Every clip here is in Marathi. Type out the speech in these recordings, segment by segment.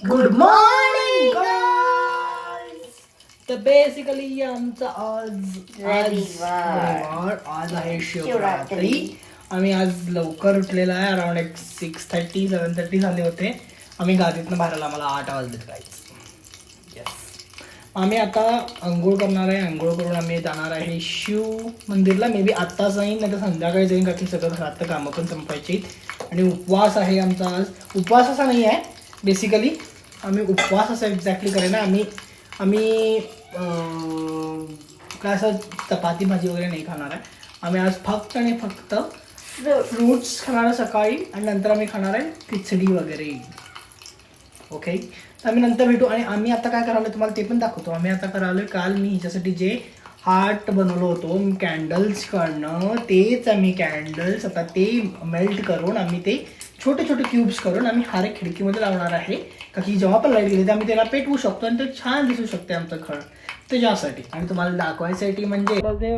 गुड मॉर्निंग तर बेसिकली आमचं आज आहे शिवरात्री. आम्ही आज लवकर उठलेला आहे. अराउंड 6:30-7:30 झाले होते. आम्ही गादीतनं बाहेर आला. आम्हाला 8 वाजलेत काहीच. आम्ही आता आंघोळ करणार आहे. आंघोळ करून आम्ही जाणार आहे शिव मंदिरला. मे बी आत्ता जाईन नाही तर संध्याकाळी जाईन, का की सगळं घरातलं कामं पण संपायची. आणि उपवास आहे आमचा आज. उपवास असा नाही आहे बेसिकली, आम्ही उपवास असं एक्झॅक्टली करेन. आम्ही काय असं चपाती भाजी वगैरे नाही खाणार आहे. आम्ही आज फक्त आणि फक्त फ्रूट्स खाणार आहे सकाळी, आणि नंतर आम्ही खाणार आहे खिचडी वगैरे. ओके, तर आम्ही नंतर भेटू. आणि आम्ही आता काय करायला तुम्हाला ते पण दाखवतो. आम्ही आता करायला, काल मी हिच्यासाठी जे हार्ट बनवलं होतं कॅन्डल्स कडनं, तेच आम्ही कॅन्डल्स आता ते मेल्ट करून आम्ही ते छोटे छोटे क्यूब्स करून आम्ही हार खिडकीमध्ये लावणार आहे, का की जेव्हा पण लाईट गेली तर आम्ही त्याला पेटवू शकतो आणि ते छान दिसू शकते आमचं घर. त्याच्यासाठी आणि तुम्हाला दाखवायसाठी म्हणजे ते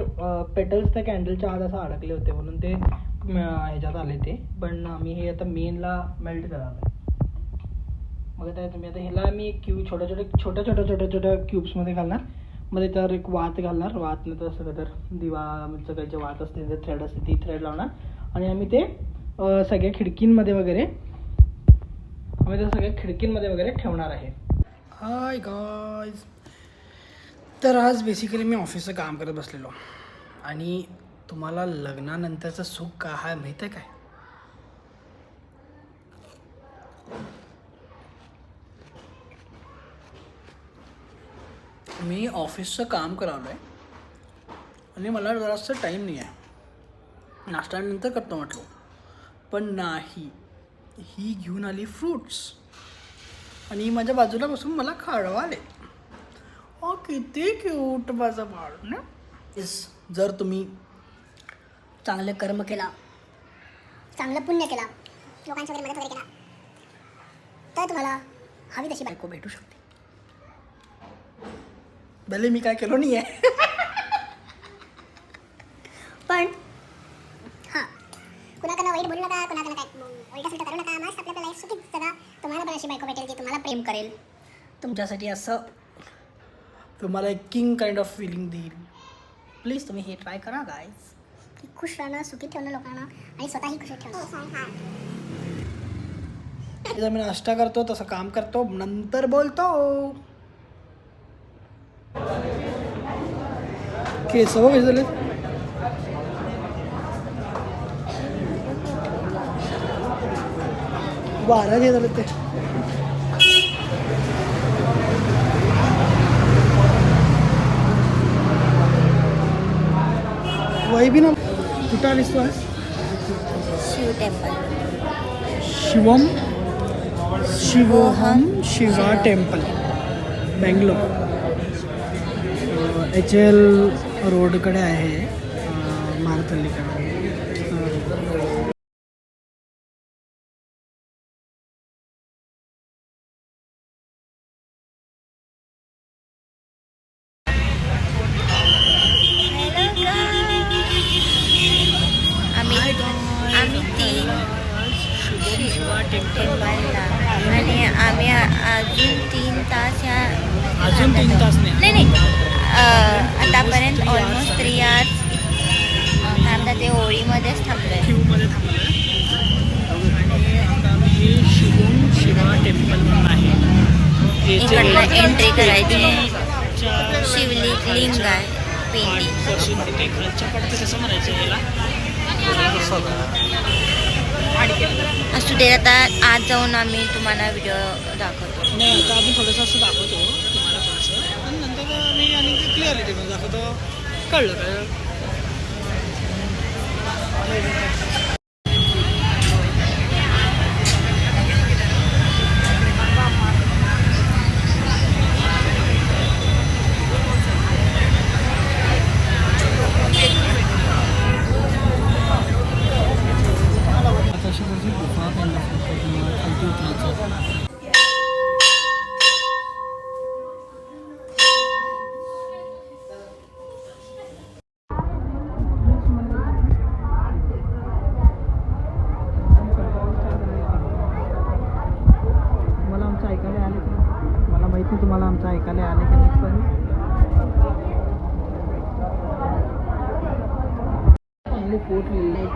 पेटल्स त्या कॅन्डलच्या आत असं अडकले होते म्हणून ते ह्याच्यात आले ते. पण आम्ही हे आता मेनला मेल्ट करावं. मग आता तुम्ही आता ह्याला मी छोट्या क्यूब्समध्ये घालणार. मध्ये तर एक वात घालणार. वात नाही तर सगळं तर दिवाचं काही जे वात असते जे थ्रेड असते ती थ्रेड लावणार. आणि आम्ही ते सगळ्या खिडकींमध्ये वगैरे ठेवणार आहे. हाय गाईज, तर आज बेसिकली मी ऑफिसचं काम करत बसलेलो. आणि तुम्हाला लग्नानंतरचं सुख काय आहे माहीत आहे काय? मी ऑफिसचं काम करावलं आहे आणि मला जरासं टाईम नाही आहे. नाश्त्यानंतर करतो म्हटलो, पण नाही, ही घेऊन आली फ्रूट्स आणि माझ्या बाजूला बसून मला खाडवाले. किती क्यूट माझा बाळ ना. जर तुम्ही चांगले कर्म केला, चांगलं पुण्य केला, लोकांच्या वगैरे मदत वगैरे केला, तर तुम्हाला हवी तशी बायको भेटू शकते. भले मी काय केलो नाही आहे पण हां, कुणाकडनं वाईट बोलू नका, कुणाकडनं काय वाईट असेल तर करू नका. मस्त आपल्या लाईफ सुखी जगा. तुम्हाला पण अशी बायको भेटेल की तुम्हाला प्रेम करेल, तुमच्यासाठी असं तुम्हाला एक किंग काइंड ऑफ फिलिंग देईल. प्लीज तुम्ही हे ट्राय करा गाईज. की खुश राहणं, सुखी ठेवणं लोकांना आणि स्वतःही खुश ठेवणं. जर मी नाश्ता करतो तसं काम करतो, नंतर बोलतो. केस कसे झाले? वारा जे झालं ते वही भी ना. कुठं आलीस तू आज? Shiv temple, Shivoham Shiva temple, Bangalore. HL रोडकडे आहे, मारतल्लीकडे. आम्ही तीन शिवा टेम्पलला आणि आम्ही अजून 3 तास नाही आतापर्यंत ऑलमोस्ट 3 आवर्स थांबतात. ते होळीमध्येच थांबलोय. क्यूमध्ये थांबलोय. आणि शिवम शिवा टेम्पल म्हणून आहे. इकडनं एंट्री करायची. शिवलिंग आहे, पेंडी. ते खालच्या पडतं कसं म्हणायचं याला? असू दे, आता आज जाऊन आम्ही तुम्हाला व्हिडिओ दाखवतो. नाही, आता आम्ही थोडंसं असं दाखवतो तुम्हाला थोडंसं, आणि नंतर आम्ही आणि क्लिअरिटीमध्ये दाखवतो. कळलं काय? माहिती तुम्हाला आमचं ऐकायला आले की नाही, पण कोट लिहिलं आहे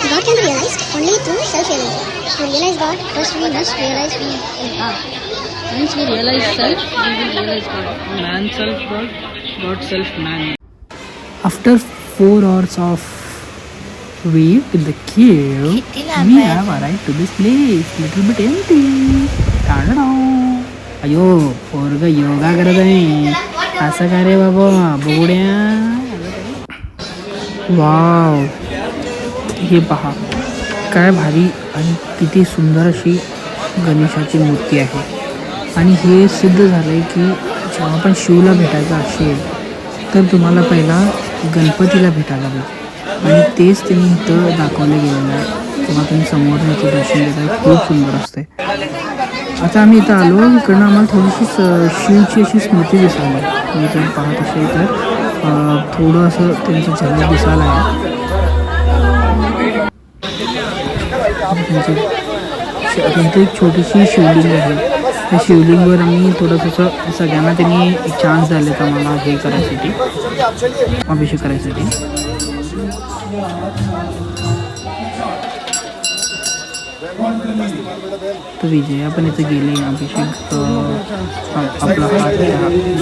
God can be realized only through self-realization. To realize God, first we must realize we are. Once we realize self, we will realize God. Man self God, God self man. After 4 hours of wait in the queue, we have arrived to this place. Little bit empty. Ta-da-da. अयो पोरग योगा करत आहे. असं का रे बाबा बोड्या. वाव, हे पहा काय भारी आणि किती सुंदर अशी गणेशाची मूर्ती आहे. आणि हे सिद्ध झालं आहे की जेव्हा पण शिवला भेटायचं असेल तर तुम्हाला पहिला गणपतीला भेटायला पाहिजे, आणि तेच त्यांनी इथं दाखवलं गेलेलं आहे. तेव्हा तुम्ही समोर याचं दर्शन घेताय, खूप सुंदर असते. आता आम्ही इथं आलो, इकडनं आम्हाला थोडीशी शिवची अशी स्मृती दिसायला. तुम्ही जर पाहत असेल तर थोडं असं त्यांचं झलक दिसायला आहे. त्यांची एक छोटीशी शिवलिंग आहे. त्या शिवलिंगवर आम्ही थोडंसं सगळ्यांना त्यांनी एक चान्स दिले तर आम्हाला हे करायसाठी, अभिषेक करायसाठी. तर विजया पण इथं गेले अभिषेक, आपला हात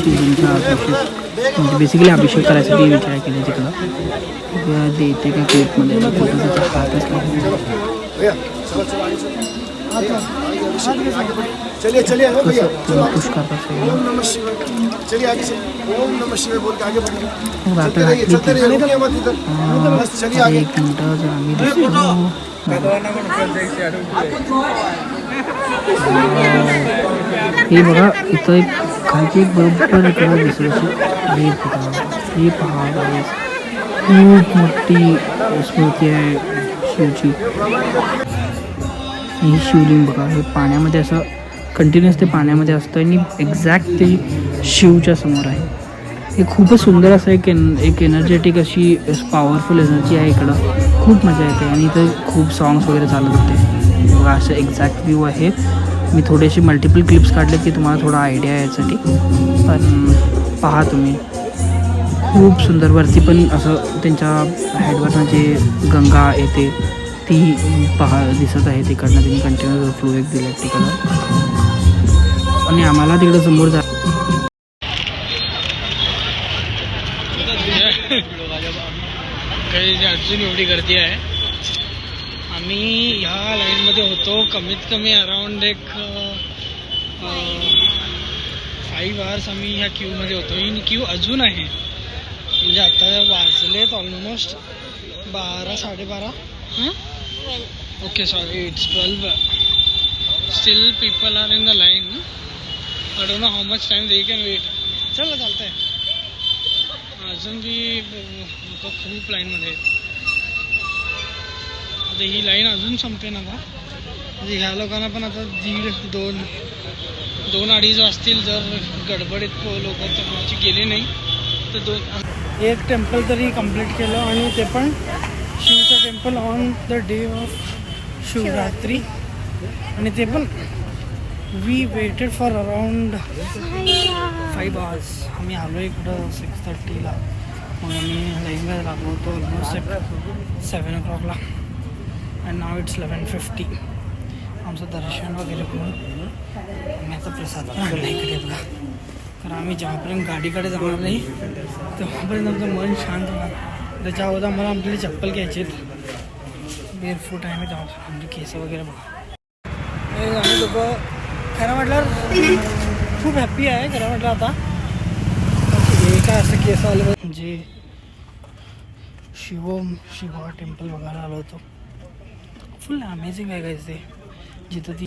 शिवलिंगचा अभिषेक म्हणजे बेसिकली अभिषेक करायसाठी विचार केले तिकडं देते का केकमध्ये कुठं त्याचा हातच नाही. चलिए चलिए खुश करता ओम नमः शिवाय. चलिए आगे चलिए. ओम नमः शिवाय बोल के आगे बढ़िए. चलते रहिए, रुकिए मत इधर. बस चलिए आगे. 1 मिनटं जर आम्ही दिसतो. हे बघा इथं एक खालची एक बरोबर इकडं दिसत अशी हे पहा खूप मोठी स्मृती आहे शिवची. ही शिवलिंग बघा, हे पाण्यामध्ये असं कंटिन्युअस ते पाण्यामध्ये असतं आणि एक्झॅक्ट ते शिवच्या समोर आहे. हे खूपच सुंदर असं एक एनर्जेटिक अशी पॉवरफुल एनर्जी आहे इकडं. खूप मजा येते आणि इथं खूप सॉंग्स वगैरे चालत होते बघा. असं एक्झॅक्ट व्ह्यू आहे. मी थोडेसे मल्टिपल क्लिप्स काढले की तुम्हाला थोडा आयडिया यासाठी, पण पहा तुम्ही खूप सुंदर. वरती पण असं त्यांच्या हेडवरनं जे गंगा येते ती दिसत आहे. तिकडनं त्यांनी कंटिन्युअस फ्लो एक दिले तिकडं, आणि आम्हाला तिकडं समोर काही अडचण एवढी गर्दी आहे. आम्ही ह्या लाईनमध्ये होतो कमीत कमी अराऊंड एक 5 hours आम्ही ह्या क्यूमध्ये होतो. ही क्यू अजून आहे, म्हणजे आता वाजलेत almost 12 12:30. Okay sorry, it's 12. Still people are in the line. I don't know how much time they can wait. चला चालतंय, अजून बी लोक खूप लाईनमध्ये आहेत. आता ही लाईन अजून संपते ना का, म्हणजे ह्या लोकांना पण आता 2-2:30 वाजतील जर गडबडीत लोक तर गेले नाही तर एक टेम्पल तरी कंप्लीट केलं, आणि ते पण शिवचं temple on the day of Shivratri. आणि ते पण we waited for around 5 hours. आम्ही आलो इकडं 6:30ला, मग आम्ही लाईनमध्ये लागलो होतो ऑलमोस्ट 7 o'clockला, अँड नाव इट्स 11:50. आमचं दर्शन वगैरे करून आम्ही आता प्रसाद लागला इकडे बघा. कारण आम्ही जेव्हापर्यंत गाडीकडे जाणार नाही तेव्हापर्यंत आमचं मन शांत होणार. त्याच्या अगोदर आम्हाला आपली चप्पल घ्यायची आहेत. बेअरफूट आहे मी तेव्हा, आमचे केस वगैरे बघा. आम्ही लोक खरं म्हटलं खूप हॅप्पी आहे. खरं म्हटलं आता हे काय असं केस आलं म्हणजे शिवा टेम्पल बघायला आलो होतो. फुल अमेझिंग आहे काय ते, जिथं ती